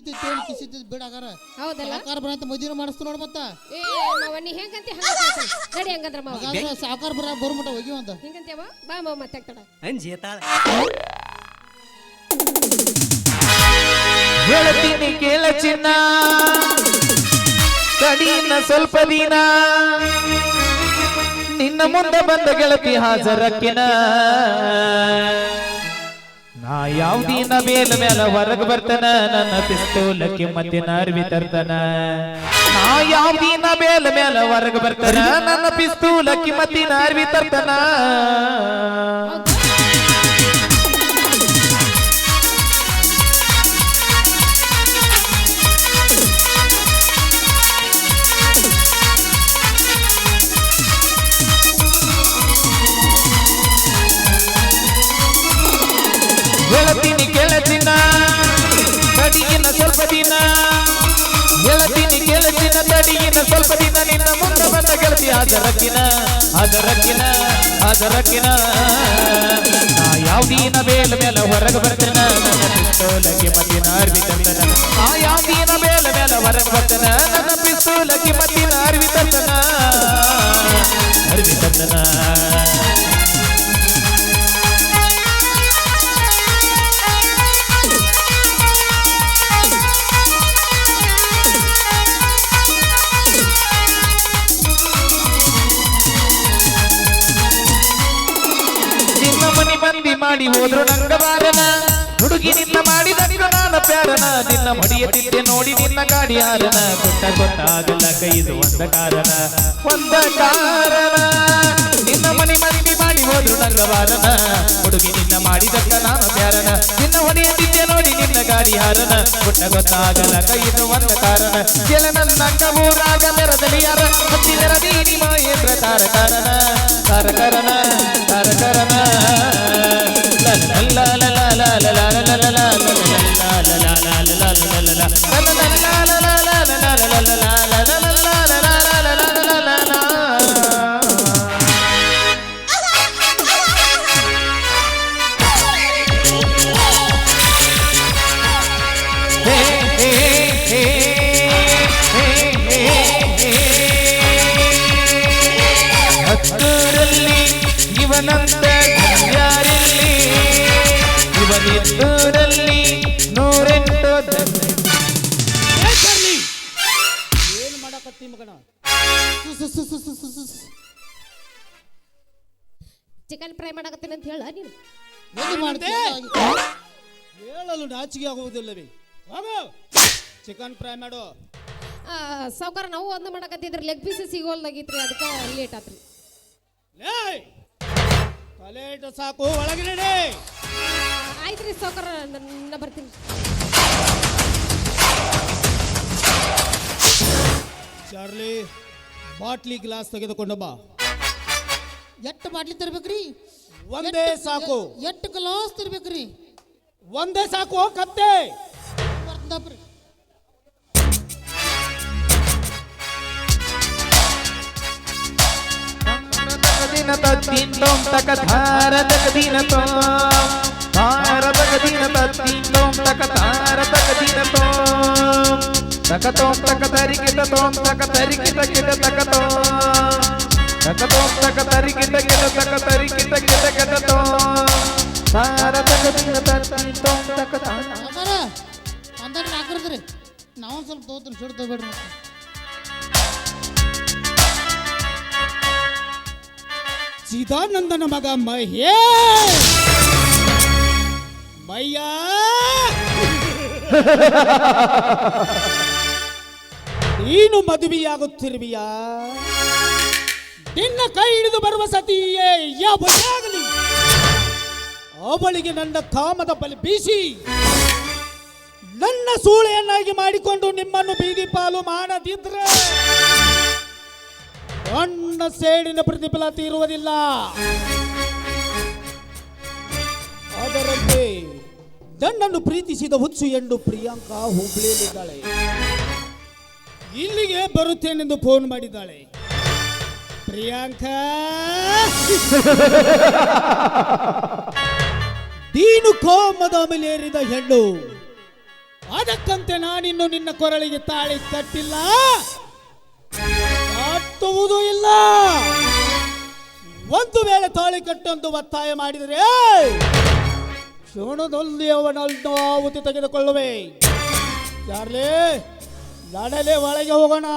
ಬಿಡಾಗಾರ ಹೌದಲ್ಲ ಸಾಕಾರ ಬರಂತ ಮದುವೆ ಮಾಡಿಸ್ತು ನೋಡ್ ಮತ್ತ ಏ ಮಾವ ನೀ ಹೆಂಗಂತಿ ಹಂಗ ನಡಿ ಹಂಗಂದ್ರ ಮಾವ ಸಾಕಾರ ಬರ್ಮಟ ಹೋಗಿವಂತ ಹೆಂಗಂತ್ಯವ ಬಾ ಮಾವ ಮಾತಾಡ್ತಾಳ ಅಂಜೇತಾಳ ಹೇಳ್ತೀನಿ ಕೇಳ ಚಿನ್ನ ತಡಿನ ಸ್ವಲ್ಪ ದಿನ ನಿನ್ನ ಮುಂದೆ ಬಂದ ಗೆಳತಿ ಹಾಜರಕ್ಕಿನ ನಾ ಯಾವ ದಿನ ಮೇಲ ಮೇಲ ಹೊರಗೆ ಬರ್ತನ ನನ್ನ ಪಿಸ್ತೂಲಕ್ಕೆ ಮತ್ತಿನ ಅರ್ವಿ ತರ್ತನ ನಾ ಯಾವ ದಿನ ಮೇಲ ಮೇಲ ಹೊರಗೆ ಬರ್ತನ ನನ್ನ ಪಿಸ್ತೂಲಕ್ಕೆ ಮತ್ತಿನ ಅರ್ವಿ ತರ್ತನ ಹೇಳ್ತೀನಿ ಕೇಳಚಿನ ತಡಿಗಿನ ಸ್ವಲ್ಪ ದಿನ ಹೇಳ್ತೀನಿ ಕೇಳಚಿನ ತಡಿಗಿನ ಸ್ವಲ್ಪ ದಿನ ನಿನ್ನ ಮುಂದೆ ಬಂದ ಗೆಳತಿ ಅದರಕ್ಕಿನ ನಾ ಯಾವ ದಿನ ಮೇಲ ಮೇಲ ಹೊರಗೆ ಬರ್ತೇನ ನನ್ನ ಪಿಸ್ತೂಲಕ್ಕೆ ಮತ್ತಿನ ಅರ್ವಿ ತರ್ತನ ನಾ ಯಾವ ದಿನ ಮೇಲ ಮೇಲ ಹೊರಗೆ ಬರ್ತೇನ ನನ್ನ ಪಿಸ್ತೂಲಕ್ಕೆ ಮತ್ತಿನ ಅರ್ವಿ ತರ್ತನ ಮಂದಿ ಮಾಡಿ ಹೋದ್ರು ನಂಗ ಬಾರನ ಹುಡುಗಿ ನಿನ್ನ ಮಾಡಿದಂಗ ನಾನು ಪ್ಯಾರನ ನಿನ್ನ ಮಡಿಯತಿದ್ದೆ ನೋಡಿ ನಿನ್ನ ಗಾಡಿ ಹಾರನ ಗೊತ್ತಾಗಲ್ಲ ಕೈದು ಒಂದ ಕಾರಣ ನಿನ್ನ ಮಂದಿ ಮಾಡಿ ಹೋದ್ರು ನಂಗ ಬಾರನ ಹುಡುಗಿ ನಿನ್ನ ಮಾಡಿದಂಗ ನಾನು ಪ್ಯಾರನ ನಿನ್ನ ಹೊಡೆಯತಿದ್ದೆ ನೋಡಿ ನಿನ್ನ ಗಾಡಿ ಹಾರನ ಗೊತ್ತಾಗಲ್ಲ ಕೈದು ಒಂದ ಕಾರಣ ಕೆಲ ನನ್ನ ಊರಾಗ ನೆರದಲ್ಲಿ ಯಾರ ಹತ್ತಿ ನೆರದೀನಿ ಮಹೇಂದ್ರ ತಾರಕರನ ಹತ್ತೂರಲ್ಲಿ ಇವನಂತ ಯಾರಿಲ್ಲಿ ಇವನಿದ್ದೂರಲ್ಲಿ ನೂರೆಂಟು ಏನು ಮಾಡಕತ್ತಿ ಮಗನ ಚಿಕನ್ ಫ್ರೈ ಮಾಡಕತ್ತೀನಿ ಅಂತ ಹೇಳ ನೀನು ಎಲ್ಲಿ ಮಾಡ್ತೀಯ ಹೇಳಲು ನಾಚಿಕೆ ಆಗುವುದಿಲ್ಲವೇ ಚಿಕನ್ ಫ್ರೈ ಮಾಡು ಸಾವುಕಾರ ನಾವು ಒಂದು ಮಾಡಕತ್ತಿದ್ರಿ ಲೆಗ್ ಪೀಸ್ ಸಿಗೋಲ್ದಾಗಿತ್ರಿ ಅದಕ್ಕೆ ಲೇಟ್ ಆತ್ರಿ ತಲೆ ಇಟ್ಟು ಸಾಕು ಒಳಗೆ ನಡಿ ಆಯ್ತ್ರಿ ಸಾವುಕಾರ ನಾ ಬರ್ತೀನಿ ಚಾರ್ಲಿ ಬಾಟ್ಲಿ ಗ್ಲಾಸ್ ತೆಗೆದುಕೊಂಡು ಬಾ ಎಷ್ಟು ಬಾಟ್ಲಿ ತರ್ಬೇಕ್ರಿ ಒಂದೇ ಸಾಕು ಎಷ್ಟು ಗ್ಲಾಸ್ ತರ್ಬೇಕ್ರಿ ಒಂದೇ ಸಾಕು ಕತ್ತೆ ದಿನ ತತ್ತಿಂದೋಂ ತಕ ಧಾರ ತಕ ದಿನ ತೋಂ ಧಾರ ತಕ ದಿನ ತತ್ತಿಂದೋಂ ತಕ ಧಾರ ತಕ ದಿನ ತೋಂ ತಕ ತೋಂ ತಕ ತರಿಕಿತ ತೋಂ ತಕ ತರಿಕಿತ ಕಿತ ತಕ ತೋಂ ತಕ ತೋಂ ತಕ ತರಿಕಿತ ಕಿತ ತಕ ತರಿಕಿತ ಕಿತ ಕಿತ ತೋಂ ಧಾರ ತಕ ದಿನ ತತ್ತಿಂದೋಂ ತಕ ಧಾರ ಅಂದರ ಹಾಕಿರ್ತೀರಿ ನಾವು ಸ್ವಲ್ಪ ತಗೋತೀನಿ ಸುಡು ತಗೋಬೇಡ್ರಿ ಚಿದಾನಂದನ ಮಗ ಮಯ್ಯ ನೀನು ಮದುವೆಯಾಗುತ್ತಿರುವಿಯ ನಿನ್ನ ಕೈ ಹಿಡಿದು ಬರುವ ಸತಿಯೇ ಯಾವಾಗಲಿ ಅವಳಿಗೆ ನನ್ನ ಕಾಮದ ಬಲಿ ಬೀಸಿ ನನ್ನ ಸೂಳೆಯನ್ನಾಗಿ ಮಾಡಿಕೊಂಡು ನಿಮ್ಮನ್ನು ಬೀದಿ ಪಾಲು ಮಾಡದಿದ್ರೆ ನನ್ನ ಸೇಡಿನ ಪ್ರತಿಫಲ ತೀರುವುದಿಲ್ಲ. ಅದರಂತೆ ನನ್ನನ್ನು ಪ್ರೀತಿಸಿದ ಹುಚ್ಚು ಹೆಣ್ಣು ಪ್ರಿಯಾಂಕಾ ಹುಬ್ಳಿಯಲ್ಲಿದ್ದಾಳೆ. ಇಲ್ಲಿಗೆ ಬರುತ್ತೇನೆಂದು ಫೋನ್ ಮಾಡಿದ್ದಾಳೆ. ಪ್ರಿಯಾಂಕಾ, ನೀನು ಕೋಮದ ಮೇಲೆ ಏರಿದ ಹೆಣ್ಣು, ಅದಕ್ಕಂತೆ ನಾನಿನ್ನು ನಿನ್ನ ಕೊರಳಿಗೆ ತಾಳಿ ಕಟ್ಟಿಲ್ಲ, ಕಟ್ಟುವುದೂ ಇಲ್ಲ. ಒಂದು ವೇಳೆ ತಾಳಿ ಕಟ್ಟೊಂದು ಒತ್ತಾಯ ಮಾಡಿದರೆ ಕ್ಷಣದಲ್ಲಿ ಅವನನ್ನು ಆಹುತಿ ತೆಗೆದುಕೊಳ್ಳುವೆ. ಚಾರ್ಲಿ, ನಡಲೆ ಒಳಗೆ ಹೋಗೋಣ.